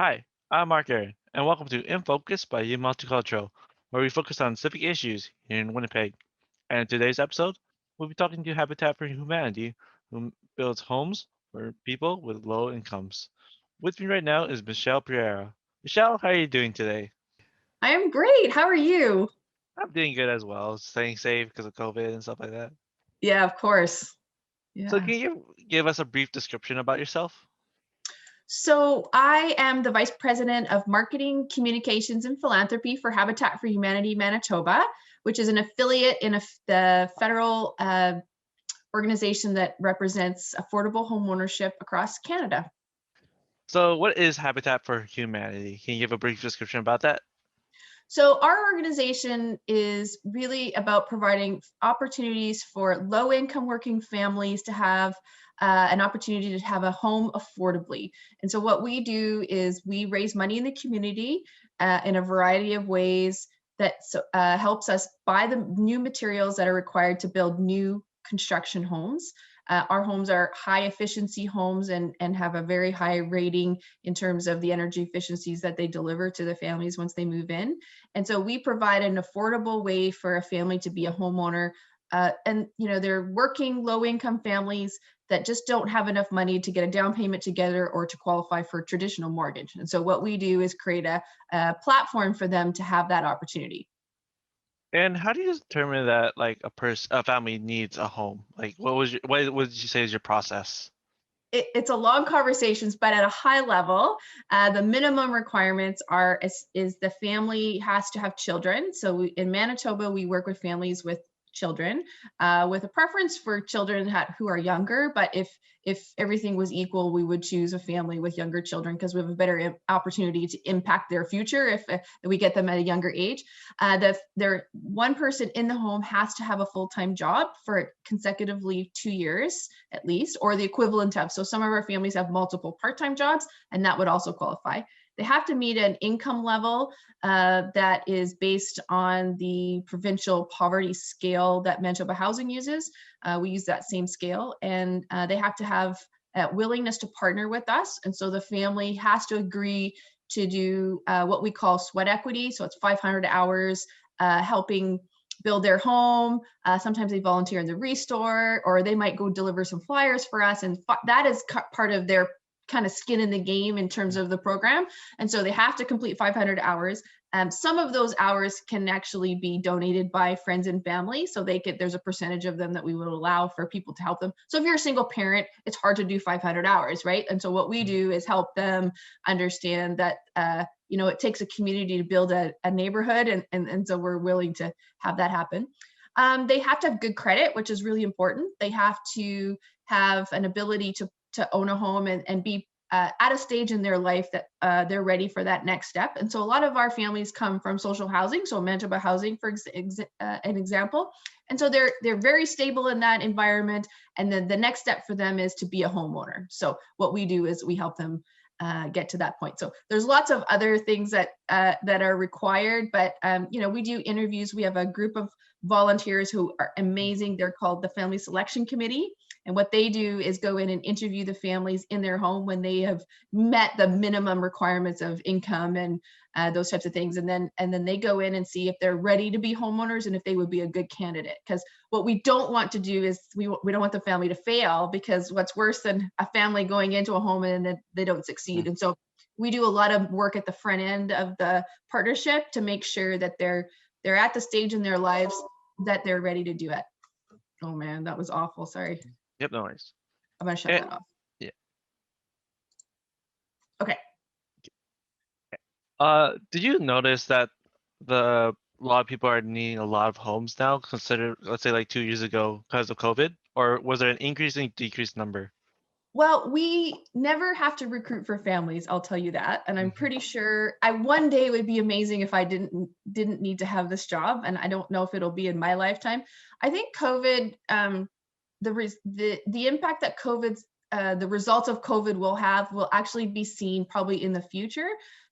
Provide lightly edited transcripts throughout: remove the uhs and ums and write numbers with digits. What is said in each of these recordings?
Hi, I'm Mark Aaron, and welcome to In Focus by U Multicultural, where we focus on civic issues here in Winnipeg. And in today's episode, we'll be talking to Habitat for Humanity, who builds homes for people with low incomes. With me right now is Michelle Pereira. Michelle, how are you doing today? I am great. How are you? I'm doing good as well, staying safe because of COVID and stuff like that. Yeah, of course. So, Yeah. can you give us a brief description about yourself? So I am the Vice President of Marketing, Communications, and Philanthropy for Habitat for Humanity Manitoba, which is an affiliate in the federal organization that represents affordable home ownership across Canada. So, what is Habitat for Humanity? Can you give a brief description about that? So our organization is really about providing opportunities for low-income working families to have an opportunity to have a home affordably. And so what we do is we raise money in the community in a variety of ways that helps us buy the new materials that are required to build new construction homes. Our homes are high efficiency homes and have a very high rating in terms of the energy efficiencies that they deliver to the families once they move in. And so we provide an affordable way for a family to be a homeowner. And they're working low income families that just don't have enough money to get a down payment together or to qualify for a traditional mortgage. And so what we do is create a platform for them to have that opportunity. And how do you determine that like a family needs a home? Like what would you say is your process? It's a long conversations, but at a high level, the minimum requirements are is the family has to have children. So in Manitoba, we work with families with children, with a preference for children who are younger. But if everything was equal, we would choose a family with younger children because we have a better opportunity to impact their future if we get them at a younger age. One person in the home has to have a full-time job for consecutively 2 years at least, or the equivalent of. So some of our families have multiple part-time jobs, and that would also qualify. They have to meet an income level that is based on the provincial poverty scale that Manitoba Housing uses. We use that same scale, and they have to have willingness to partner with us. And so the family has to agree to do what we call sweat equity. So it's 500 hours helping build their home. Sometimes they volunteer in the restore, or they might go deliver some flyers for us. And that is part of their kind of skin in the game in terms of the program. And so they have to complete 500 hours. Some of those hours can actually be donated by friends and family. So there's a percentage of them that we will allow for people to help them. So if you're a single parent, it's hard to do 500 hours, right? And so what we do is help them understand that, it takes a community to build a neighborhood. And so we're willing to have that happen. They have to have good credit, which is really important. They have to have an ability to own a home and be at a stage in their life that they're ready for that next step. And so a lot of our families come from social housing, so Manitoba Housing, for an example. And so they're very stable in that environment. And then the next step for them is to be a homeowner. So what we do is we help them get to that point. So there's lots of other things that are required, but we do interviews. We have a group of volunteers who are amazing. They're called the Family Selection Committee. And what they do is go in and interview the families in their home when they have met the minimum requirements of income and those types of things. And then they go in and see if they're ready to be homeowners and if they would be a good candidate. Because what we don't want to do is we don't want the family to fail, because what's worse than a family going into a home and then they don't succeed. And so we do a lot of work at the front end of the partnership to make sure that they're at the stage in their lives that they're ready to do it. Oh man, that was awful. Sorry. Yep, no worries. I'm gonna shut And that off. yeah. Okay. Did you notice that a lot of people are needing a lot of homes now, consider let's say like 2 years ago because of COVID, or was there an increasing decreased number? Well, we never have to recruit for families, I'll tell you that. And I'm Mhm. pretty sure one day would be amazing if I didn't need to have this job. And I don't know if it'll be in my lifetime. I think COVID, the impact that the results of COVID will actually be seen probably in the future.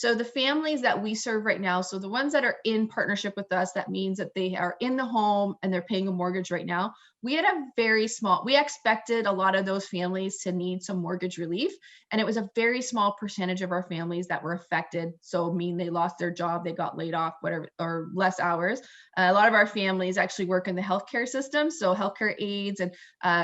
So the families that we serve right now, so the ones that are in partnership with us, that means that they are in the home and they're paying a mortgage right now. We had a very small, we expected a lot of those families to need some mortgage relief. And it was a very small percentage of our families that were affected. So, I mean, they lost their job, they got laid off, whatever, or less hours. A lot of our families actually work in the healthcare system. So, healthcare aides and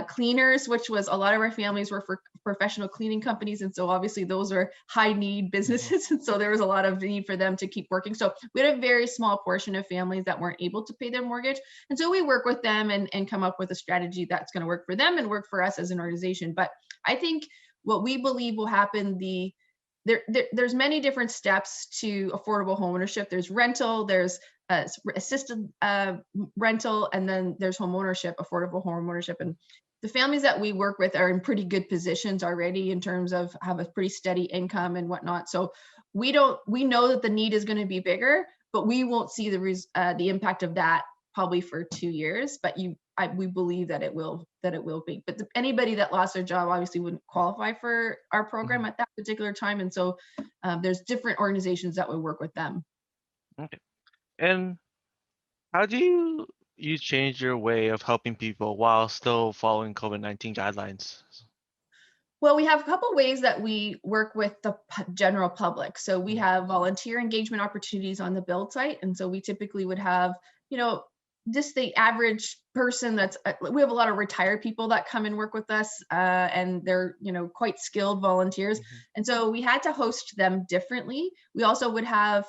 cleaners, which was a lot of our families were for professional cleaning companies. And so, obviously, those are high need Mhm. businesses. And so, there was a lot of need for them to keep working. So, we had a very small portion of families that weren't able to pay their mortgage. And so, we work with them and come up with a strategy that's going to work for them and work for us as an organization. But I think what we believe will happen, there's many different steps to affordable homeownership. There's rental, there's assisted rental, and then there's homeownership, affordable homeownership. And the families that we work with are in pretty good positions already in terms of have a pretty steady income and whatnot. So we know that the need is going to be bigger, but we won't see the impact of that probably for 2 years. But we believe that it will be. But anybody that lost their job obviously wouldn't qualify for our program Mhm. at that particular time. And so there's different organizations that would work with them. Okay. And how do you change your way of helping people while still following COVID-19 guidelines? Well, we have a couple ways that we work with the general public. So we Mhm. have volunteer engagement opportunities on the build site, and so we typically would have, you know, just the average person that's. We have a lot of retired people that come and work with us, and they're quite skilled volunteers, Mhm. and so we had to host them differently. We also would have.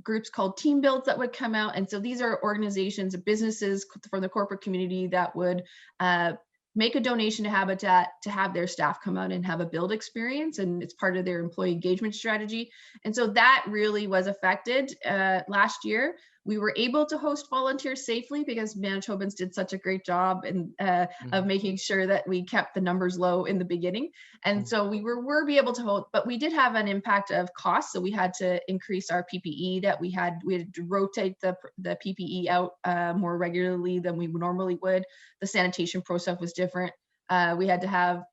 Groups called team builds that would come out, and so these are organizations, businesses from the corporate community that would uh, make a donation to Habitat to have their staff come out and have a build experience. And it's part of their employee engagement strategy. And so that really was affected last year. We were able to host volunteers safely because Manitobans did such a great job of Mhm. making sure that we kept the numbers low in the beginning. And Mhm. so we were be able to hold, but we did have an impact of cost. So we had to increase our PPE that we had to rotate the PPE out more regularly than we normally would. The sanitation process was different. We had to have,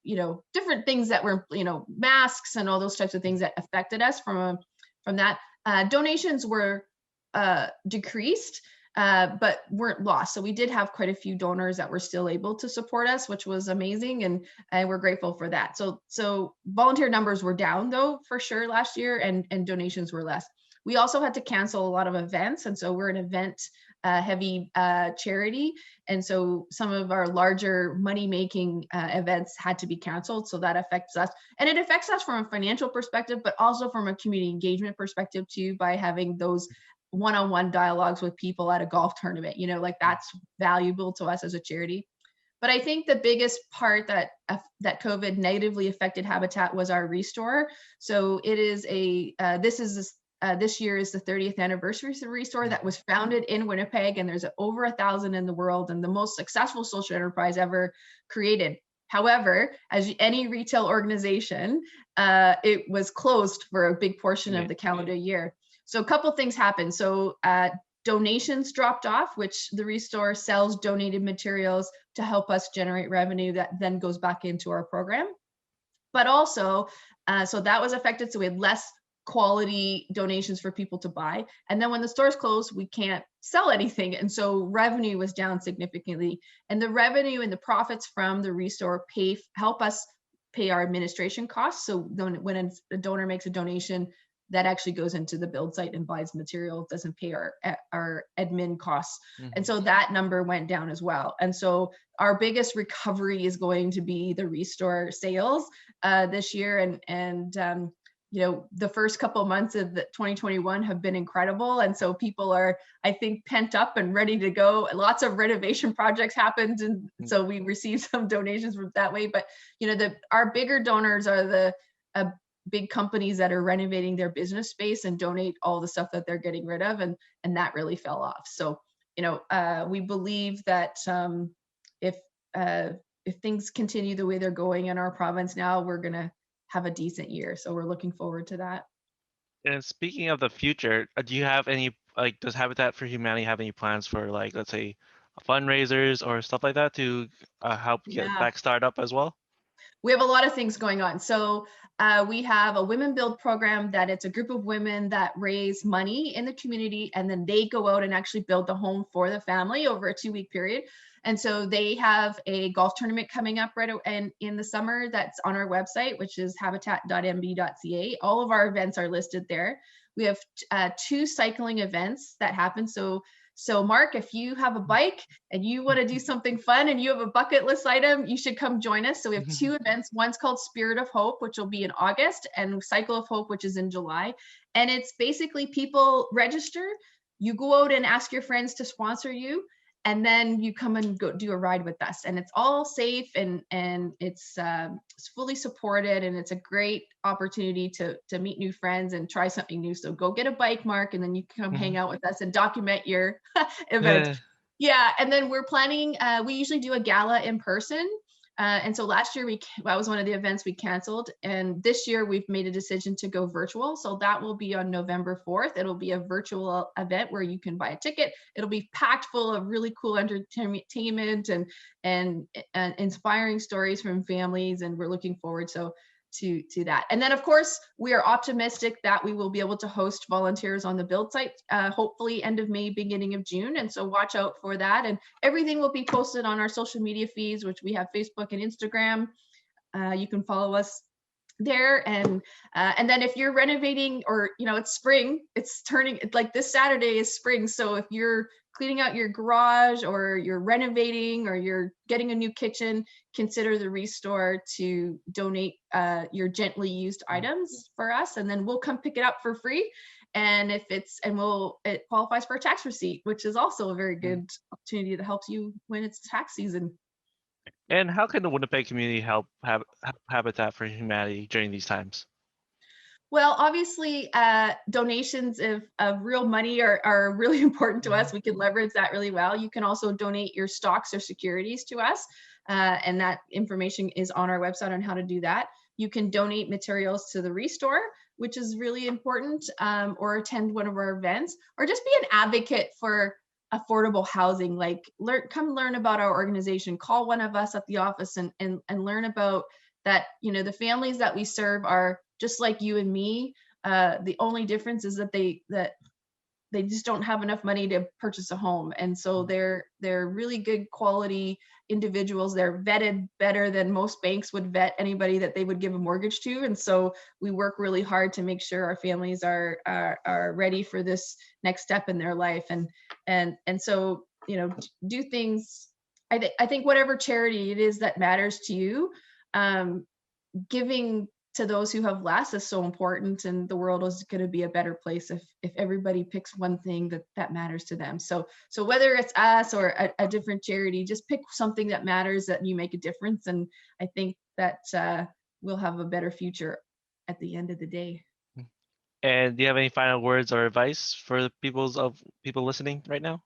different things that were, masks and all those types of things that affected us from that. Donations were decreased, but weren't lost. So we did have quite a few donors that were still able to support us, which was amazing, and we're grateful for that. So volunteer numbers were down though for sure last year, and donations were less. We also had to cancel a lot of events, and so we're an event heavy charity, and so some of our larger money making events had to be canceled. So that affects us, and it affects us from a financial perspective, but also from a community engagement perspective too, by having those one-on-one dialogues with people at a golf tournament. Like that's valuable to us as a charity. But I think the biggest part that COVID negatively affected Habitat was our restore. So it is this year is the 30th anniversary of the restore that Mhm. was founded in Winnipeg, and there's over 1,000 in the world, and the most successful social enterprise ever created. However, as any retail organization, it was closed for a big portion Yeah. of the calendar year. So a couple things happened. So donations dropped off, which the restore sells donated materials to help us generate revenue that then goes back into our program. But also, so that was affected. So we had less quality donations for people to buy. And then when the stores closed, we can't sell anything. And so revenue was down significantly. And the revenue and the profits from the restore help us pay our administration costs. So when a donor makes a donation, that actually goes into the build site and buys material, doesn't pay our admin costs. And Mhm. so that number went down as well. And so our biggest recovery is going to be the restore sales this year, and the first couple of months of the 2021 have been incredible, and so people are, I think, pent up and ready to go. Lots of renovation projects happened, and Mhm. so we received some donations from that way. But our bigger donors are the uh, big companies that are renovating their business space and donate all the stuff that they're getting rid of, and that really fell off. So we believe that if uh, if things continue the way they're going in our province now, we're gonna have a decent year. So we're looking forward to that. And speaking of the future, do you have any does Habitat for Humanity have any plans for like let's say fundraisers or stuff like that to help get Yeah. back startup as well? We have a lot of things going on. So we have a Women Build program that it's a group of women that raise money in the community, and then they go out and actually build the home for the family over a 2-week period. And so they have a golf tournament coming up and in the summer that's on our website, which is habitat.mb.ca. All of our events are listed there. We have 2 cycling events that happen. So Mark, if you have a bike and you want to do something fun and you have a bucket list item, you should come join us. So we have 2 events. One's called Spirit of Hope, which will be in August, and Cycle of Hope, which is in July. And it's basically people register, you go out and ask your friends to sponsor you, and then you come and go do a ride with us. And it's all safe, and it's fully supported, and it's a great opportunity to meet new friends and try something new. So go get a bike, Mark, and then you can come hang out with us and document your event. Yeah. Yeah, and then we're planning. We usually do a gala in person, and so last year that was one of the events we canceled, and this year we've made a decision to go virtual. So that will be on November 4th. It'll be a virtual event where you can buy a ticket. It'll be packed full of really cool entertainment and inspiring stories from families, and we're looking forward to that. And then of course we are optimistic that we will be able to host volunteers on the build site, hopefully end of May, beginning of June. And so watch out for that, and everything will be posted on our social media feeds, which we have Facebook and Instagram. You can follow us there. And then if you're renovating, or it's spring, it's turning, like this Saturday is spring, so if you're cleaning out your garage, or you're renovating, or you're getting a new kitchen, consider the Restore to donate your gently used items for us, and then we'll come pick it up for free. And it qualifies for a tax receipt, which is also a very good opportunity that helps you when it's tax season. And how can the Winnipeg community help Habitat for Humanity during these times? Well, obviously, donations of real money are really important to us. We can leverage that really well. You can also donate your stocks or securities to us, and that information is on our website on how to do that. You can donate materials to the Restore, which is really important, or attend one of our events, or just be an advocate for affordable housing. Like, come learn about our organization. Call one of us at the office and learn about that. The families that we serve are just like you and me. The only difference is that they just don't have enough money to purchase a home, and so they're really good quality individuals. They're vetted better than most banks would vet anybody that they would give a mortgage to, and so we work really hard to make sure our families are ready for this next step in their life. And so do things. I think whatever charity it is that matters to you, giving to those who have less is so important, and the world is going to be a better place if everybody picks one thing that matters to them. So whether it's us or a different charity, just pick something that matters, that you make a difference, and I think that we'll have a better future at the end of the day. And do you have any final words or advice for the people listening right now?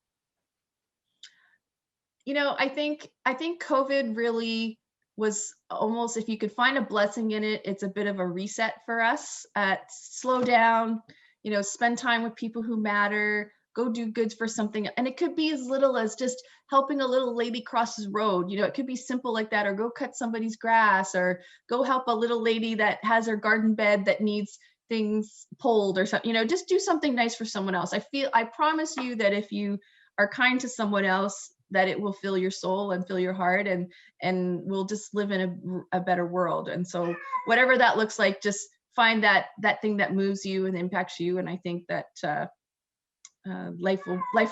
I think COVID really was almost, if you could find a blessing in it, it's a bit of a reset for us. Slow down, spend time with people who matter, go do good for something. And it could be as little as just helping a little lady cross the road. It could be simple like that, or go cut somebody's grass, or go help a little lady that has her garden bed that needs things pulled or something. Just do something nice for someone else. I promise you that if you are kind to someone else, that it will fill your soul and fill your heart, and we'll just live in a better world. And so whatever that looks like, just find that thing that moves you and impacts you. And I think that life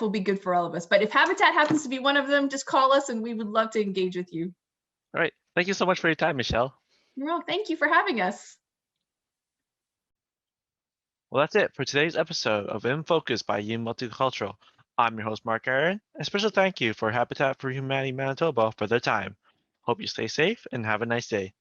will be good for all of us. But if Habitat happens to be one of them, just call us and we would love to engage with you. All right. Thank you so much for your time, Michelle. Well, thank you for having us. Well, that's it for today's episode of In Focus by U Multicultural. I'm your host, Mark Aaron. A special thank you for Habitat for Humanity Manitoba for their time. Hope you stay safe and have a nice day.